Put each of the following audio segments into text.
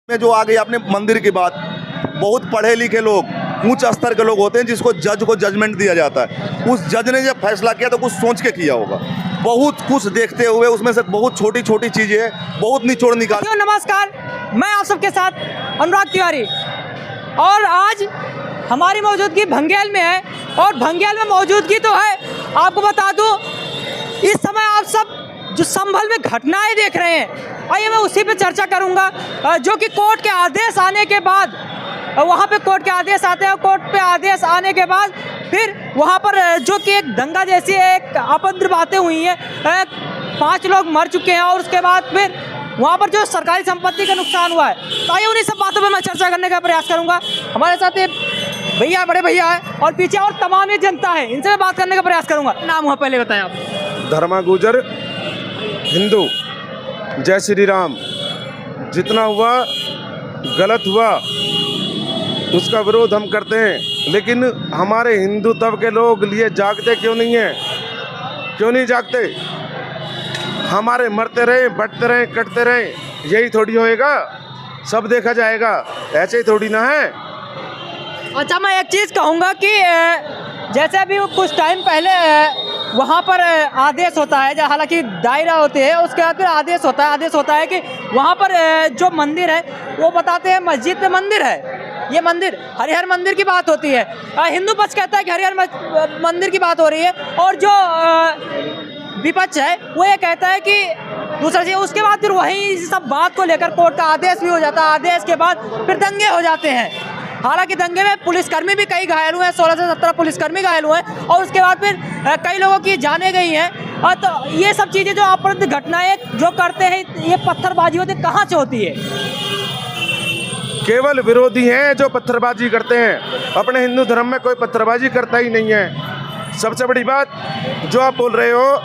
में जो आ गई आपने मंदिर की बात, बहुत पढ़े लिखे लोग, उच्च स्तर के लोग होते हैं जिसको जज को जजमेंट दिया जाता है। उस जज ने जब फैसला किया तो कुछ सोच के किया होगा, बहुत कुछ देखते हुए उसमें से बहुत छोटी छोटी चीजें बहुत निचोड़ निकाल। नमस्कार, मैं आप सबके साथ अनुराग तिवारी और आज हमारी मौजूदगी भंगेल में है और भंगेल में मौजूदगी तो है। आपको बता दूं, इस समय आप सब जो संभल में घटनाएं देख रहे हैं, आइए मैं उसी पे चर्चा करूंगा। जो कि कोर्ट के आदेश आने के बाद, वहाँ पे कोर्ट के आदेश आते हैं, कोर्ट पे आदेश आने के बाद फिर वहाँ पर जो कि एक दंगा जैसी एक अभद्र बातें हुई हैं, 5 लोग मर चुके हैं और उसके बाद फिर वहाँ पर जो सरकारी संपत्ति का नुकसान हुआ है। तो आइए उन्हीं सब बातों पे मैं चर्चा करने का प्रयास करूँगा। हमारे साथ ये भैया, बड़े भैया है और पीछे और तमाम ये जनता है, इनसे मैं बात करने का प्रयास करूँगा। नाम हुआ पहले बताएं आप। धर्मा गुजर, हिंदू, जय श्री राम। जितना हुआ गलत हुआ उसका विरोध हम करते हैं, लेकिन हमारे हिंदू तब के लोग लिए जागते क्यों नहीं हैं? क्यों नहीं जागते? हमारे मरते रहे, बटते रहे, कटते रहे, यही थोड़ी होएगा, सब देखा जाएगा, ऐसे ही थोड़ी ना है। अच्छा, मैं एक चीज़ कहूँगा कि जैसे अभी कुछ टाइम पहले वहाँ पर आदेश होता है, हालांकि दायरा होते हैं, उसके बाद फिर आदेश होता है कि वहाँ पर जो मंदिर है वो बताते हैं मस्जिद में मंदिर है, ये मंदिर हरिहर मंदिर की बात होती है। हिंदू पक्ष कहता है कि हरिहर मंदिर की बात हो रही है और जो विपक्ष है वो ये कहता है कि दूसरा चीज़। उसके बाद फिर वही सब बात को लेकर कोर्ट का आदेश भी हो जाता है, आदेश के बाद फिर दंगे हो जाते हैं। हालांकि दंगे में पुलिसकर्मी भी कई घायल हुए हैं, 16 से 17 पुलिसकर्मी घायल हुए हैं और उसके बाद फिर कई लोगों की जानें गई हैं। और तो ये सब चीज़ें जो अपराध घटनाएं जो करते हैं, ये पत्थरबाजी होती कहाँ से होती है? केवल विरोधी हैं जो पत्थरबाजी करते हैं। अपने हिंदू धर्म में कोई पत्थरबाजी करता ही नहीं है। सबसे बड़ी बात जो आप बोल रहे हो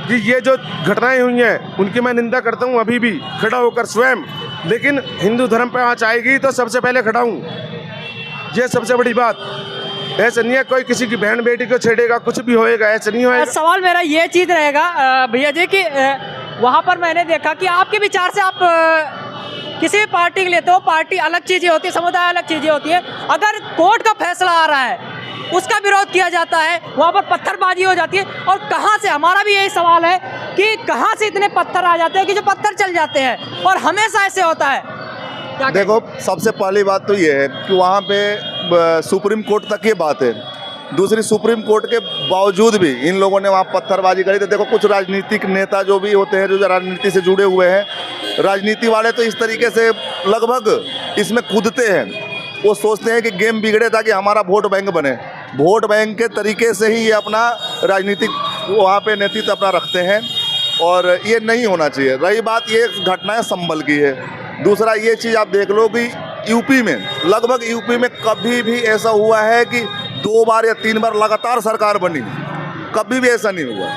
कि ये जो घटनाएं हुई हैं उनकी मैं निंदा करता हूँ अभी भी खड़ा होकर स्वयं, लेकिन हिंदू धर्म पे आँच आएगी तो सबसे पहले खड़ा हूँ। ये सबसे बड़ी बात। ऐसा नहीं है कोई किसी की बहन बेटी को छेड़ेगा, कुछ भी होएगा, ऐसा नहीं होएगा। सवाल मेरा ये चीज़ रहेगा भैया जी कि वहाँ पर मैंने देखा कि आपके विचार से आप किसी भी पार्टी के लेते हो, पार्टी अलग चीज़ें होती है, समुदाय अलग चीज़ें होती है। अगर कोर्ट का फैसला आ रहा है उसका विरोध किया जाता है, वहाँ पर पत्थरबाजी हो जाती है। और कहाँ से, हमारा भी यही सवाल है कि कहाँ से इतने पत्थर आ जाते हैं कि जो पत्थर चल जाते हैं और हमेशा ऐसे होता है? देखो, सबसे पहली बात तो ये है कि वहाँ पे सुप्रीम कोर्ट तक ये बात है। दूसरी, सुप्रीम कोर्ट के बावजूद भी इन लोगों ने वहाँ पत्थरबाजी करी। तो देखो, कुछ राजनीतिक नेता जो भी होते हैं, जो राजनीति से जुड़े हुए हैं, राजनीति वाले तो इस तरीके से लगभग इसमें कूदते हैं। वो सोचते हैं कि गेम बिगड़े ताकि हमारा वोट बैंक बने। वोट बैंक के तरीके से ही ये अपना राजनीतिक वहाँ पे नेतृत्व अपना रखते हैं और ये नहीं होना चाहिए। रही बात ये घटनाएं संभल की है। दूसरा ये चीज़ आप देख लो कि यूपी में, लगभग यूपी में कभी भी ऐसा हुआ है कि 2 बार या 3 बार लगातार सरकार बनी, कभी भी ऐसा नहीं हुआ।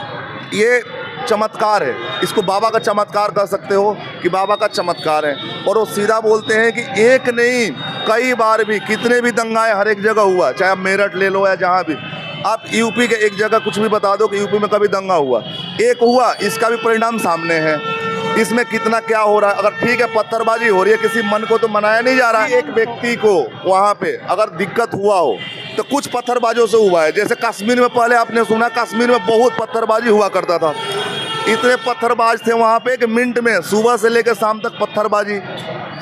ये चमत्कार है, इसको बाबा का चमत्कार कह सकते हो कि बाबा का चमत्कार है। और वो सीधा बोलते हैं कि एक नहीं कई बार भी, कितने भी दंगाएं हर एक जगह हुआ, चाहे आप मेरठ ले लो या जहाँ भी। आप यूपी के एक जगह कुछ भी बता दो कि यूपी में कभी दंगा हुआ, एक हुआ, इसका भी परिणाम सामने है। इसमें कितना क्या हो रहा है? अगर ठीक है पत्थरबाजी हो रही है, किसी मन को तो मनाया नहीं जा रहा है। एक व्यक्ति को वहाँ पे अगर दिक्कत हुआ हो तो कुछ पत्थरबाजों से हुआ है। जैसे कश्मीर में पहले आपने सुना, कश्मीर में बहुत पत्थरबाजी हुआ करता था। इतने पत्थरबाज थे वहाँ पे कि मिनट में सुबह से लेकर शाम तक पत्थरबाजी।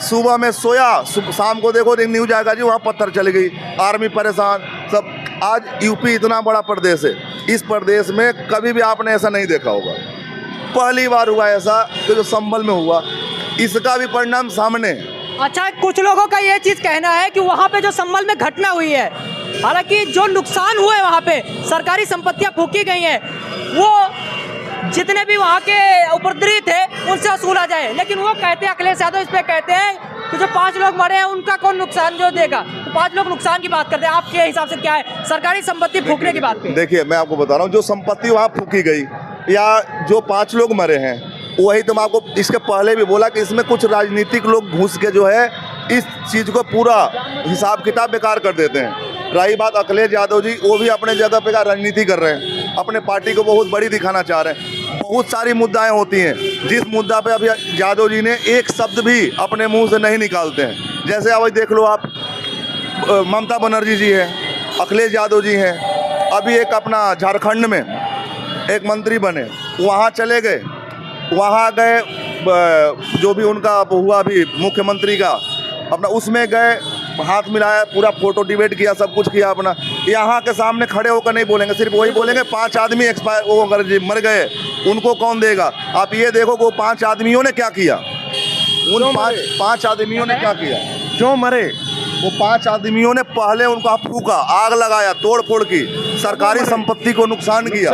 सुबह में सोया, शाम को देखो न्यूज आएगा जी वहाँ पत्थर चली गई, आर्मी परेशान सब। आज यूपी इतना बड़ा प्रदेश है, इस प्रदेश में कभी भी आपने ऐसा नहीं देखा होगा। पहली बार हुआ ऐसा कि जो संभल में हुआ, इसका भी परिणाम सामने है। अच्छा, कुछ लोगों का ये चीज़ कहना है कि वहाँ पे जो संभल में घटना हुई है, हालांकि जो नुकसान हुए वहाँ पे सरकारी संपत्तियाँ फूकी गई हैं, वो जितने भी वहाँ के उपद्रवी थे उनसे वसूला जाए। लेकिन वो कहते हैं, अखिलेश यादव इस पर कहते हैं कि जो 5 लोग मरे हैं उनका कौन नुकसान जो देगा? तो 5 लोग नुकसान की बात करते हैं, आपके हिसाब से क्या है सरकारी संपत्ति फूकने की बात पे? देखिए, मैं आपको बता रहा हूँ, जो संपत्ति वहाँ फूकी गई या जो 5 लोग मरे हैं, वही तो मैं आपको इसके पहले भी बोला कि इसमें कुछ राजनीतिक लोग घुस के जो है इस चीज़ को पूरा हिसाब किताब बेकार कर देते हैं। रही बात अखिलेश यादव जी, वो भी अपने जगह पे राजनीति कर रहे हैं, अपने पार्टी को बहुत बड़ी दिखाना चाह रहे हैं। बहुत सारी मुद्दाएं होती हैं, जिस मुद्दा पे अभी यादव जी ने एक शब्द भी अपने मुंह से नहीं निकालते हैं। जैसे अभी देख लो आप, ममता बनर्जी जी हैं, अखिलेश यादव जी हैं, अभी एक अपना झारखंड में एक मंत्री बने, वहाँ चले गए, वहाँ गए, जो भी उनका हुआ अभी मुख्यमंत्री का अपना, उसमें गए, हाथ मिलाया, पूरा फोटो डिबेट किया, सब कुछ किया अपना। यहाँ के सामने खड़े होकर नहीं बोलेंगे, सिर्फ वही बोलेंगे 5 आदमी एक्सपायर वो अगर मर गए उनको कौन देगा। आप ये देखो कि वो 5 आदमियों ने क्या किया, उन 5 आदमियों ने क्या किया, क्यों मरे? वो 5 आदमियों ने पहले उनका फूका, आग लगाया, तोड़ फोड़ की, सरकारी संपत्ति को नुकसान किया।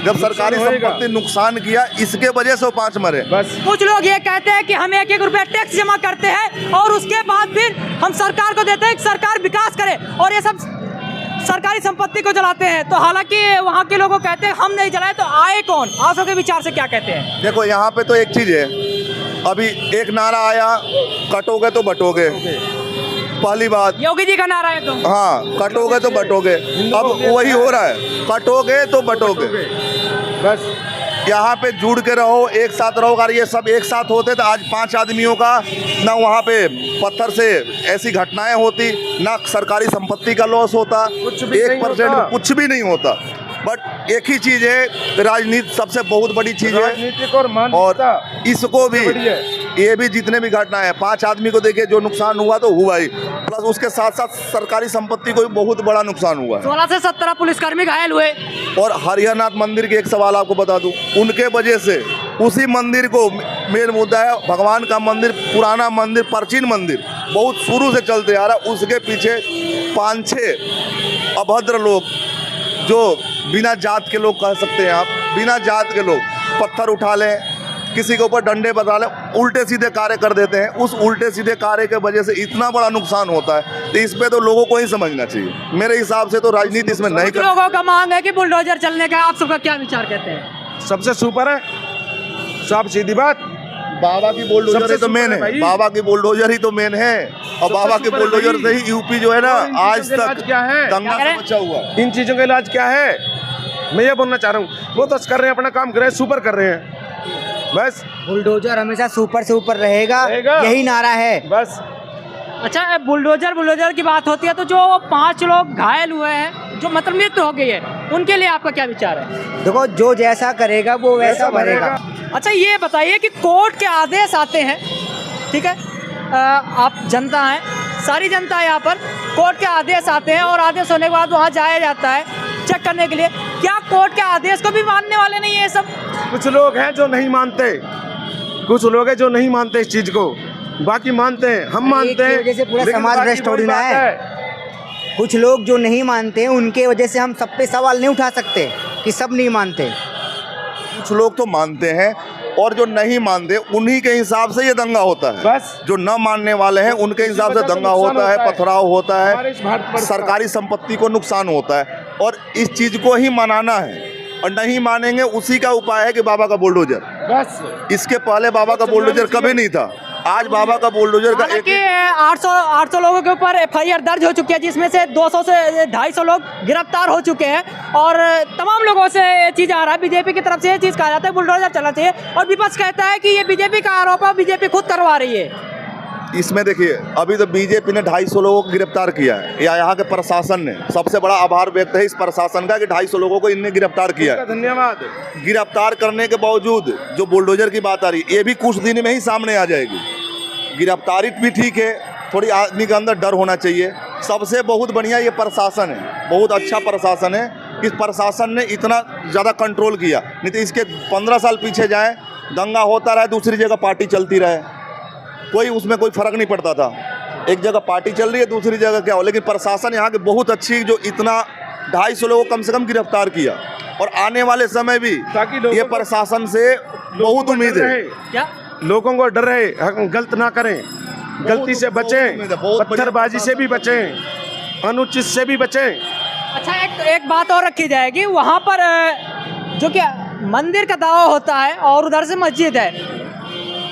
जब सरकारी संपत्ति नुकसान किया, इसके वजह से वो 5 मरे। बस कुछ लोग ये कहते हैं कि हम 1-1 रुपया टैक्स जमा करते हैं और उसके बाद फिर हम सरकार को देते हैं कि सरकार विकास करे, और ये सब सरकारी संपत्ति को जलाते हैं। तो हालांकि वहाँ के लोगों कहते हैं हम नहीं जलाए, तो आए कौन? आप सबके विचार से क्या कहते हैं? देखो यहाँ पे तो एक चीज़ है, अभी एक नारा आया, कटोगे तो बटोगे, पहली बात योगी जी का नारा है तो हाँ, कटोगे तो बटोगे, अब वही हो रहा है, कटोगे तो बटोगे। बस यहाँ पे जुड़ के रहो, एक साथ रहो। अगर ये सब एक साथ होते तो आज 5 आदमियों का ना वहाँ पे पत्थर से ऐसी घटनाएं होती, ना सरकारी संपत्ति का लॉस होता, 1% कुछ भी नहीं होता। बट एक ही चीज़ है, राजनीति सबसे बहुत बड़ी चीज़ है, राजनीतिक और और इसको भी ये भी जितने भी घटनाएं हैं, 5 आदमी को देखिए जो नुकसान हुआ तो हुआ ही, प्लस उसके साथ साथ सरकारी संपत्ति को भी बहुत बड़ा नुकसान हुआ है। 16 से 17 पुलिसकर्मी घायल हुए। और हरिहरनाथ मंदिर के एक सवाल आपको बता दूं, उनके वजह से उसी मंदिर को, मेन मुद्दा है भगवान का मंदिर, पुराना मंदिर, प्राचीन मंदिर, बहुत शुरू से चलते आ रहा, उसके पीछे 5-6 अभद्र लोग, जो बिना जात के लोग कह सकते हैं आप, बिना जात के लोग पत्थर उठा लें, किसी के ऊपर डंडे बता लें, उल्टे सीधे कार्य कर देते हैं। उस उल्टे सीधे कार्य के वजह से इतना बड़ा नुकसान होता है, तो इस पे तो लोगों को ही समझना चाहिए। मेरे हिसाब से तो राजनीति इसमें नहीं कर। लोगों का मांग है कि बुलडोजर चलने का, आप सबका क्या विचार कहते हैं? सबसे सुपर है, सब सीधी बात, बाबा की बुलडोजर ही तो मेन है, बाबा की बुलडोजर ही तो मेन है, और बाबा की बुलडोजर से ही यूपी जो है ना आज तक क्या है, दंगा से बचा हुआ। इन चीजों का इलाज क्या है, मैं ये बोलना चाह रहा हूँ। वो तो कर रहे हैं, अपना काम कर रहे हैं, सुपर कर रहे हैं, बस। बुलडोजर हमेशा सुपर से ऊपर रहेगा, यही नारा है बस। अच्छा, बुलडोजर की बात होती है तो जो 5 लोग घायल हुए हैं, जो मतलब मृत्यु हो गई है, उनके लिए आपका क्या विचार है? देखो, जो जैसा करेगा वो वैसा भरेगा। अच्छा, ये बताइए कि कोर्ट के आदेश आते हैं, ठीक है, आप जनता हैं, सारी जनता है यहाँ पर, कोर्ट के आदेश आते हैं और आदेश होने के बाद वहाँ जाया जाता है चेक करने के लिए। क्या कोर्ट के आदेश को भी मानने वाले नहीं है ये सब? कुछ लोग हैं जो नहीं मानते, कुछ लोग हैं जो नहीं मानते इस चीज को, बाकी मानते हैं, हम मानते हैं। जैसे पूरा समाज भ्रष्ट हो रहा है। कुछ लोग जो नहीं मानते हैं, उनके वजह से हम सब पे सवाल नहीं उठा सकते कि सब नहीं मानते। कुछ लोग तो मानते हैं, और जो नहीं मानते उन्हीं के हिसाब से ये दंगा होता है। बस जो न मानने वाले हैं उनके हिसाब से दंगा होता है, पथराव होता है, सरकारी संपत्ति को नुकसान होता है, और इस चीज को ही मनाना है। और नहीं मानेंगे, उसी का उपाय है कि बाबा का बुलडोजर। बस इसके पहले बाबा का बुलडोजर कभी नहीं था, आज बाबा का बुलडोजर का हालांकि 800 लोगों के ऊपर FIR दर्ज हो चुकी है, जिसमें से 200 से 250 लोग गिरफ्तार हो चुके हैं, और तमाम लोगों से ये चीज़ आ रहा है, बीजेपी की तरफ से ये चीज़ कहा जाता है बुलडोजर चलना चाहिए, और विपक्ष कहता है कि ये बीजेपी का आरोप है, बीजेपी खुद करवा रही है। इसमें देखिए, अभी तो बीजेपी ने 250 लोगों को गिरफ्तार किया है, या यहाँ के प्रशासन ने, सबसे बड़ा आभार व्यक्त है इस प्रशासन का कि 250 लोगों को इनने गिरफ्तार किया है। धन्यवाद। गिरफ्तार करने के बावजूद जो बुलडोजर की बात आ रही है, ये भी कुछ दिन में ही सामने आ जाएगी। गिरफ्तारी भी ठीक है, थोड़ी आदमी के अंदर डर होना चाहिए। सबसे बहुत बढ़िया ये प्रशासन है, बहुत अच्छा प्रशासन है। इस प्रशासन ने इतना ज़्यादा कंट्रोल किया, नहीं तो इसके 15 साल पीछे जाएं, दंगा होता रहे, दूसरी जगह पार्टी चलती रहे, कोई उसमें कोई फ़र्क नहीं पड़ता था। एक जगह पार्टी चल रही है, दूसरी जगह क्या हो, लेकिन प्रशासन यहाँ के बहुत अच्छी, जो इतना 250 लोगों को कम से कम गिरफ्तार किया, और आने वाले समय भी ये प्रशासन से बहुत उम्मीद है। क्या लोगों को डर रहे, गलत ना करें, गलती से बचें, पत्थरबाजी से भी बचें, अनुचित से भी बचें। अच्छा, एक बात और रखी जाएगी, वहाँ पर जो कि मंदिर का दावा होता है और उधर से मस्जिद है,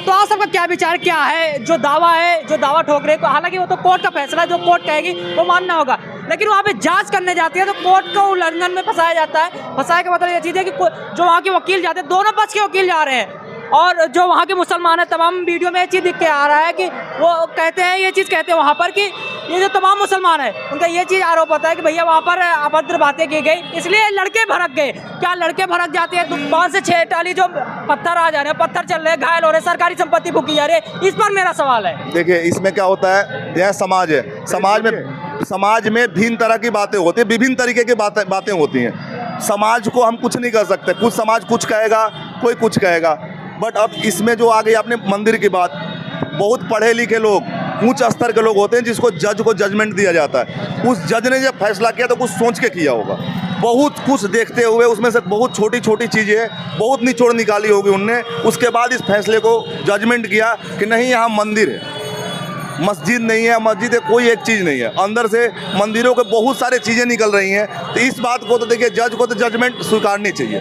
तो आप सबका क्या विचार क्या है? जो दावा है, जो दावा ठोक रहे, हालांकि वो तो कोर्ट का फैसला है, जो कोर्ट कहेगी वो मानना होगा, लेकिन वहाँ पे जांच करने जाती है तो कोर्ट को उल्लंघन में फंसाया जाता है। फंसाए का मतलब ये चीज़ है कि जो वहाँ के वकील जाते हैं, दोनों पक्ष के वकील जा रहे हैं, और जो वहाँ के मुसलमान हैं, तमाम वीडियो में ये चीज़ दिख के आ रहा है कि वो कहते हैं, ये चीज़ कहते हैं वहाँ पर कि ये जो तमाम मुसलमान हैं उनका ये चीज़ आरोप होता है कि भैया वहाँ पर अभद्र बातें की गई, इसलिए लड़के भड़क गए। क्या लड़के भड़क जाते हैं तो 5 से 6 टाली जो पत्थर आ जा रहे हैं, पत्थर चल रहे हैं, घायल हो रहे हैं, सरकारी संपत्ति फूकी जा रही है, इस पर मेरा सवाल है। देखिए इसमें क्या होता है, यह समाज है, समाज में भिन्न तरह की बातें होती हैं, विभिन्न तरीके की बातें होती हैं। समाज को हम कुछ नहीं कर सकते, कुछ समाज कुछ कहेगा, कोई कुछ कहेगा। बट अब इसमें जो आ गई आपने मंदिर की बात, बहुत पढ़े लिखे लोग, उच्च स्तर के लोग होते हैं जिसको जज को जजमेंट दिया जाता है। उस जज ने जब फैसला किया तो कुछ सोच के किया होगा, बहुत कुछ देखते हुए, उसमें से बहुत छोटी छोटी चीज़ें बहुत निचोड़ निकाली होगी उनने, उसके बाद इस फैसले को जजमेंट किया कि नहीं यहाँ मंदिर है, मस्जिद नहीं है, मस्जिद है कोई एक चीज़ नहीं है। अंदर से मंदिरों के बहुत सारे चीज़ें निकल रही हैं। तो इस बात को तो देखिए जज को तो जजमेंट स्वीकारनी चाहिए,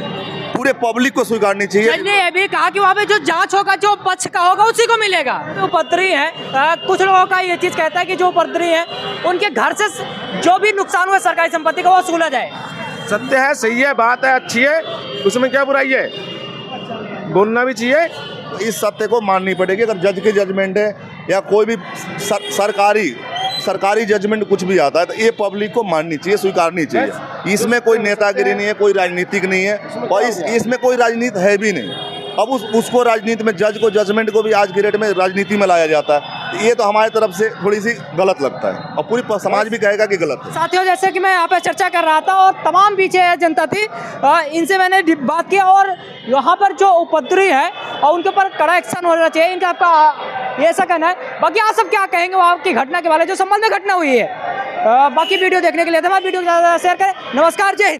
पूरे पब्लिक को स्वीकारनी चाहिए। जज ने यह भी कहा कि वहाँ पे जो जांच होगा, जो पक्ष का होगा उसी को मिलेगा। जो उपद्रवी है, कुछ लोगों का ये चीज़ कहता है कि जो उपद्रवी है उनके घर से जो भी नुकसान हुआ सरकारी संपत्ति का वो वसूला जाए। सत्य है, सही है, बात है, अच्छी है, उसमें क्या बुराई है, बोलना भी चाहिए। इस सत्य को माननी पड़ेगी। अगर जज की जजमेंट है या कोई भी सरकारी जजमेंट कुछ भी आता है तो ये पब्लिक को माननी चाहिए, स्वीकारनी चाहिए। इसमें कोई नेतागिरी नहीं है, कोई राजनीतिक नहीं है, और इसमें कोई राजनीति है भी नहीं। अब उसको राजनीति में, जज को, जजमेंट को भी आज की डेट में राजनीति में लाया जाता है। ये तो हमारी तरफ से थोड़ी सी गलत लगता है, और पूरी समाज भी कहेगा कि गलत है। साथियों, जैसे कि मैं यहाँ पे चर्चा कर रहा था और तमाम पीछे जनता थी, इनसे मैंने बात की, और यहाँ पर जो उपद्रवी है और उनके ऊपर कड़ा एक्शन होना चाहिए, इनका आपका ये ऐसा कहना है। बाकी आप सब क्या कहेंगे वहाँ की घटना के बारे में, जो संबंध में घटना हुई है। बाकी वीडियो देखने के लिए हमारे वीडियो को ज़्यादा शेयर करें। नमस्कार, जय हिंद।